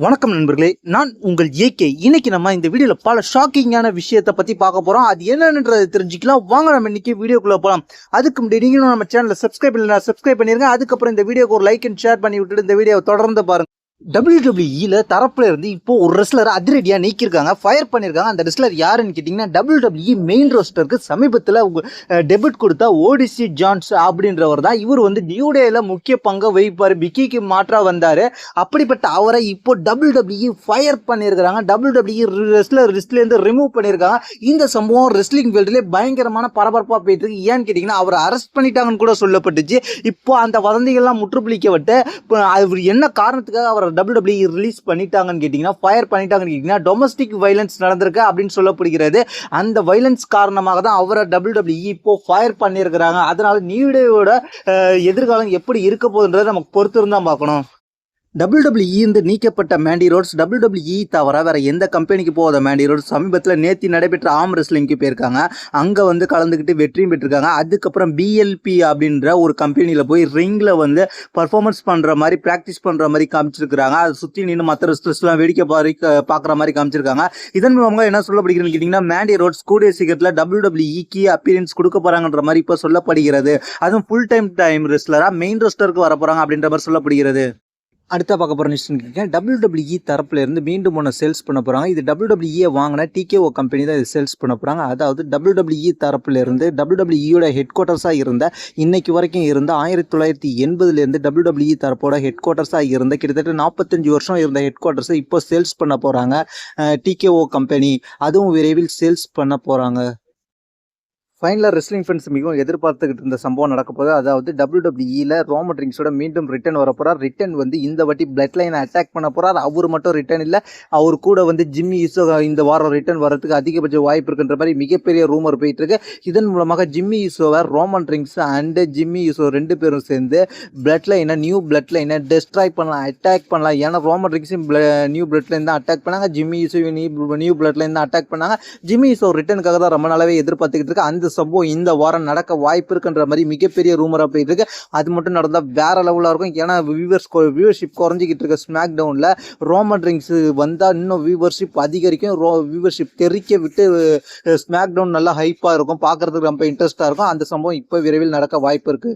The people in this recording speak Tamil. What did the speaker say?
வணக்கம் நண்பர்களே, நான் உங்கள் ஏகே. இன்னைக்கு நம்ம இந்த வீடியோல பல ஷாக்கிங்கான விஷயத்தை பத்தி பார்க்க போறோம். அது என்னன்றதை தெரிஞ்சுக்கலாம். வாங்க நம்ம இன்னைக்கு வீடியோக்குள்ள போலாம். அதுக்கு முன்னாடி நீங்களும் நம்ம சேனலை சப்ஸ்கிரைப் பண்ணல, சப்ஸ்கிரைப் பண்ணிருங்க. அதுக்கப்புறம் இந்த வீடியோக்கு ஒரு லைக் அண்ட் ஷேர் பண்ணி விட்டுட்டு இந்த வீடியோவை தொடர்ந்து பாருங்க. WWE தரப்புல இருந்து இப்போ ஒரு ரெஸ்லர் அதிரடியா நீக்கிருக்காங்க, ஃபயர் பண்ணிருக்காங்க. அந்த ரெஸ்லர் யாருன்னு கேட்டீங்கன்னா WWE மெயின் ரோஸ்டருக்கு சமீபத்தில் டெபியூட் கொடுத்த ஓடிசி ஜான்ஸ் அப்படின்றவர் தான். இவர் வந்து நியூ டேல முக்கிய பங்கு வகிப்பார், பிக்கிக்கு மாற்றா வந்தாரு. அப்படிப்பட்ட அவரை இப்போ WWE ஃபயர் பண்ணியிருக்கிறாங்க. WWE ரெஸ்லர் லிஸ்ட்லேருந்து ரிமூவ் பண்ணியிருக்காங்க. இந்த சம்பவம் ரெஸ்லிங் ஃபீல்ட்லேயே பயங்கரமான பரபரப்பாக போயிட்டு இருக்கு. ஏன்னு கேட்டிங்கன்னா அவரை அரெஸ்ட் பண்ணிட்டாங்கன்னு கூட சொல்லப்பட்டுச்சு. இப்போ அந்த வதந்திகள்லாம் முற்றுப்புள்ளிக்கப்பட்டு அவர் என்ன காரணத்துக்காக அவரை WWE ரிலீஸ் பண்ணிட்டாங்கன்னு கேட்டிங்கன்னா, ஃபயர் பண்ணிட்டாங்கன்னு கேட்டிங்கன்னா, டொமஸ்டிக் வைலன்ஸ் நடந்திருக்கு அப்படின்னு சொல்லப்படுகிறது. அந்த வைலன்ஸ் காரணமாக தான் அவரை WWE இப்போ ஃபயர் பண்ணியிருக்கிறாங்க. அதனால நியூ டேவோட எதிர்காலம் எப்படி இருக்க போகுதுன்றதை நமக்கு பொறுத்திருந்து தான் பார்க்கணும். WWE இருந்து நீக்கப்பட்ட மேண்டி ரோட்ஸ் WWE தவிர வேற எந்த கம்பெனிக்கு போகாத மேண்டி ரோட்ஸ் சமீபத்தில் நேற்று நடைபெற்ற ஆம் ரெஸ்லிங்க்கு போயிருக்காங்க. அங்கே வந்து கலந்துக்கிட்டு வெற்றியும் பெற்றிருக்காங்க. அதுக்கப்புறம் BLP அப்படின்ற ஒரு கம்பெனியில் போய் ரிங்கில் வந்து பர்ஃபார்மன்ஸ் பண்ணுற மாதிரி ப்ராக்டிஸ் பண்ணுற மாதிரி காமிச்சிருக்கிறாங்க. அதை சுற்றி நின்று மற்ற ரெஸ்லர்ஸ்லாம் வேடிக்கை பார்க்குற மாதிரி காமிச்சிருக்காங்க. இதன் மூலமாக என்ன சொல்லப்படுகிறதுன்னு கேட்டிங்கன்னா, மேண்டி ரோட்ஸ் கூடிய சீக்கிரத்தில் WWE அப்பியரன்ஸ் கொடுக்க போகிறாங்கன்ற மாதிரி இப்போ சொல்லப்படுகிறது. அதுவும் ஃபுல் டைம் ரெஸ்லராக மெயின் ரோஸ்டருக்கு வர போகிறாங்க அப்படின்ற மாதிரி சொல்லப்படுகிறது. அடுத்த பார்க்க போகிற நியூஸ் WWE தரப்புல இருந்து மீண்டும் ஒன்று சேல்ஸ் பண்ண போகிறாங்க. இது WWE வாங்கின TKO கம்பெனி தான் இது சேல்ஸ் பண்ண போகிறாங்க. அதாவது WWE தரப்புல இருந்து WWEயோட ஹெட் குவார்ட்டர்ஸாக இருந்த இன்னைக்கு வரைக்கும் இருந்த 1980 WWE தரப்போட ஹெட் குவார்ட்டர்ஸாக இருந்த கிட்டத்தட்ட 45 வருஷம் இருந்த ஹெட் குவார்ட்டர்ஸை இப்போ சேல்ஸ் பண்ண போகிறாங்க TKO கம்பெனி. அதுவும் விரைவில் சேல்ஸ் பண்ண போகிறாங்க. ஃபைனலாக ரெஸ்லிங் ஃபேன்ஸ் மிகவும் எதிர்பார்த்துக்கிட்டு இருந்த சம்பவம் நடக்க போகுது. அதாவது WWEல ரோமன் ரிங்ஸோட மீண்டும் ரிட்டர்ன் வர போகிறார். ரிட்டர்ன் வந்து இந்த வாட்டி பிளட் லைனை அட்டாக் பண்ண போகிறார். அவர் மட்டும் ரிட்டர்ன் இல்லை, அவர் கூட வந்து ஜிம்மி யூசோ இந்த வாரம் ரிட்டர்ன் வரதுக்கு அதிகபட்ச வாய்ப்பு இருக்குன்ற மாதிரி மிகப்பெரிய ரூமர் போயிட்டு இருக்கு. இதன் மூலமாக ஜிம்மி யூசோவை Roman Reigns and Jimmy Uso ரெண்டு பேரும் சேர்ந்து நியூ பிளட் லைனை டெஸ்ட்ராய் பண்ணலாம், அட்டாக் பண்ணலாம். ஏன்னா ரோமன் ரிங்ஸும் நியூ பிளட் லைன் தான் அட்டாக் பண்ணாங்க, Jimmy Uso new blood line தான் அட்டாக் பண்ணாங்க. ஜிம்மி யூசோ ரிட்டர்னுக்காக தான் ரொம்ப நாளாவே எதிர்பார்த்துக்கிட்டு இருக்கு. அந்த சம்பவம் இந்த வாரம் நடக்க வாய்ப்பு இருக்குன்ற மாதிரி மிகப்பெரிய ரூமரா போயிட்டு இருக்கு. அது மட்டும் நடந்தா வேற லெவலா இருக்கும். ஏன்னா வியூவர்ஷிப் குறைஞ்சிக்கிட்டு இருக்க ஸ்மாக் டவுன்ல ரோமன் ரிங்ஸ் வந்தா இன்னும் வியூவர்ஷிப் அதிகரிக்கும். வியூவர்ஷிப் தெறிக்க விட்டு ஸ்மாக் டவுன் நல்லா ஹைப்பா இருக்கும், பார்க்கறதுக்கு ரொம்ப இன்ட்ரெஸ்டா இருக்கும். அந்த சம்பவம் இப்போ விரைவில் நடக்க வாய்ப்பு இருக்கு.